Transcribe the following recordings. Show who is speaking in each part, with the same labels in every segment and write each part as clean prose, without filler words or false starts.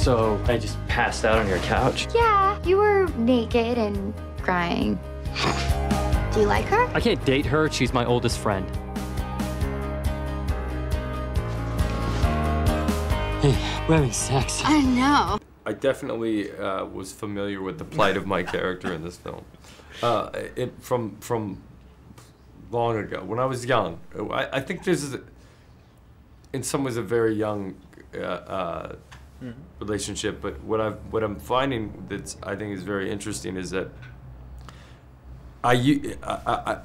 Speaker 1: So I just passed out on your couch?
Speaker 2: Yeah, you were naked and crying. Do you like her?
Speaker 1: I can't date her. She's my oldest friend. Hey, we're having sex.
Speaker 2: I know.
Speaker 3: I definitely was familiar with the plight of my character in this film. From long ago, when I was young. I think this is, in some ways, a very young relationship. But what I'm finding that I think is very interesting is that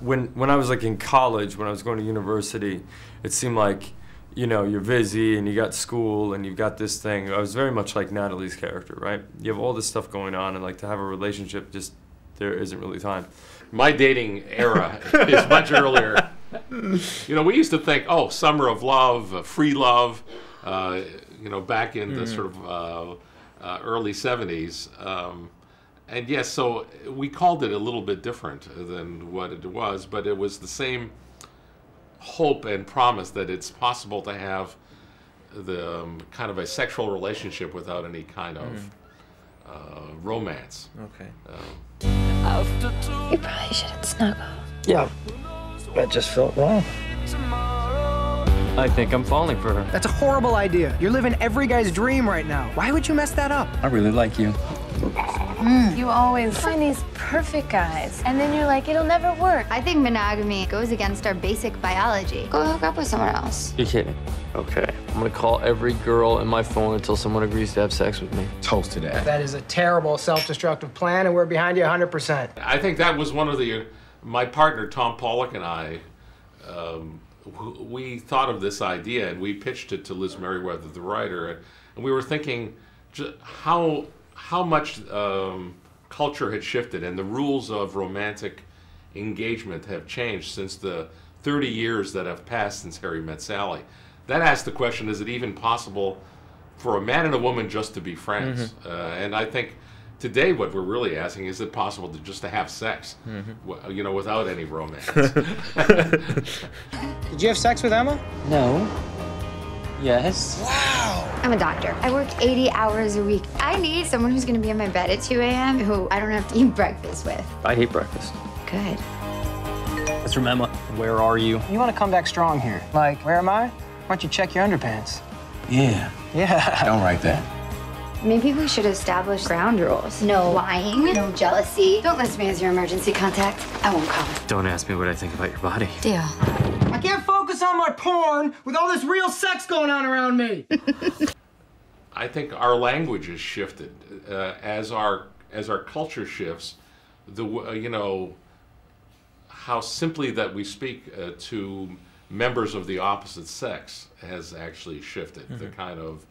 Speaker 3: when I was like in college, when I was going to university, it seemed like, you know, you're busy and you got school and you've got this thing. I was very much like Natalie's character, right? You have all this stuff going on, and like to have a relationship, just there isn't really time.
Speaker 4: My dating era is much earlier. You know, we used to think, oh, summer of love, free love, you know, back in the sort of early 70s. And yes, so we called it a little bit different than what it was, but it was the same hope and promise that it's possible to have the kind of a sexual relationship without any kind of romance.
Speaker 5: Okay.
Speaker 6: You probably shouldn't snuggle.
Speaker 5: Yeah, that just felt wrong.
Speaker 1: I think I'm falling for her.
Speaker 7: That's a horrible idea. You're living every guy's dream right now. Why would you mess that up?
Speaker 5: I really like you.
Speaker 6: You always find these perfect guys, and then you're like, it'll never work.
Speaker 2: I think monogamy goes against our basic biology. Go hook up with someone else.
Speaker 1: You're kidding. Okay. I'm gonna call every girl in my phone until someone agrees to have sex with me.
Speaker 5: Toast to that.
Speaker 7: That is a terrible self-destructive plan, and we're behind you 100%.
Speaker 4: I think that was one of the, my partner Tom Pollock and I, we thought of this idea and we pitched it to Liz Merriweather, the writer, and we were thinking how much culture had shifted and the rules of romantic engagement have changed since the 30 years that have passed since Harry Met Sally. That asks the question, is it even possible for a man and a woman just to be friends? And I think today what we're really asking, is it possible to just to have sex, you know, without any romance?
Speaker 7: Did you have sex with Emma?
Speaker 1: No. Yes.
Speaker 7: Wow.
Speaker 2: I'm a doctor. I work 80 hours a week. I need someone who's gonna be in my bed at 2 a.m. who I don't have to eat breakfast with.
Speaker 1: I hate breakfast.
Speaker 2: Good.
Speaker 1: Let's remember, where are you?
Speaker 7: You want to come back strong here. Like, where am I? Why don't you check your underpants?
Speaker 5: Yeah.
Speaker 7: Yeah.
Speaker 5: Don't write that.
Speaker 2: Maybe we should establish ground rules. No lying, no jealousy. Don't list me as your emergency contact. I won't call.
Speaker 1: Don't ask me what I think about your body.
Speaker 2: Deal.
Speaker 7: I can't focus on my porn with all this real sex going on around me.
Speaker 4: I think our language has shifted as our culture shifts. You know, how simply that we speak to members of the opposite sex has actually shifted. The kind of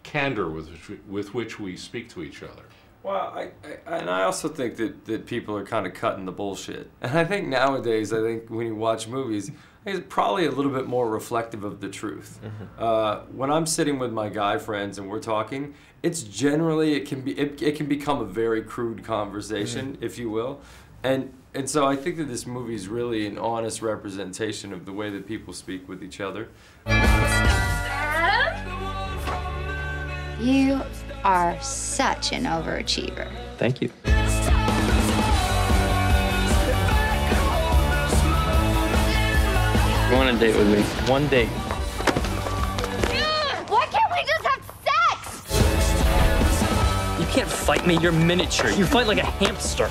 Speaker 4: candor with which we speak to each other.
Speaker 3: Well, I also think that people are kind of cutting the bullshit. And I think nowadays, when you watch movies, it's probably a little bit more reflective of the truth. When I'm sitting with my guy friends and we're talking, it's generally, it can become a very crude conversation, if you will. And so I think that this movie is really an honest representation of the way that people speak with each other.
Speaker 2: You are such an overachiever.
Speaker 1: Thank you. Go on a date with me. One date.
Speaker 2: Why can't we just have sex?
Speaker 1: You can't fight me. You're miniature. You fight like a hamster.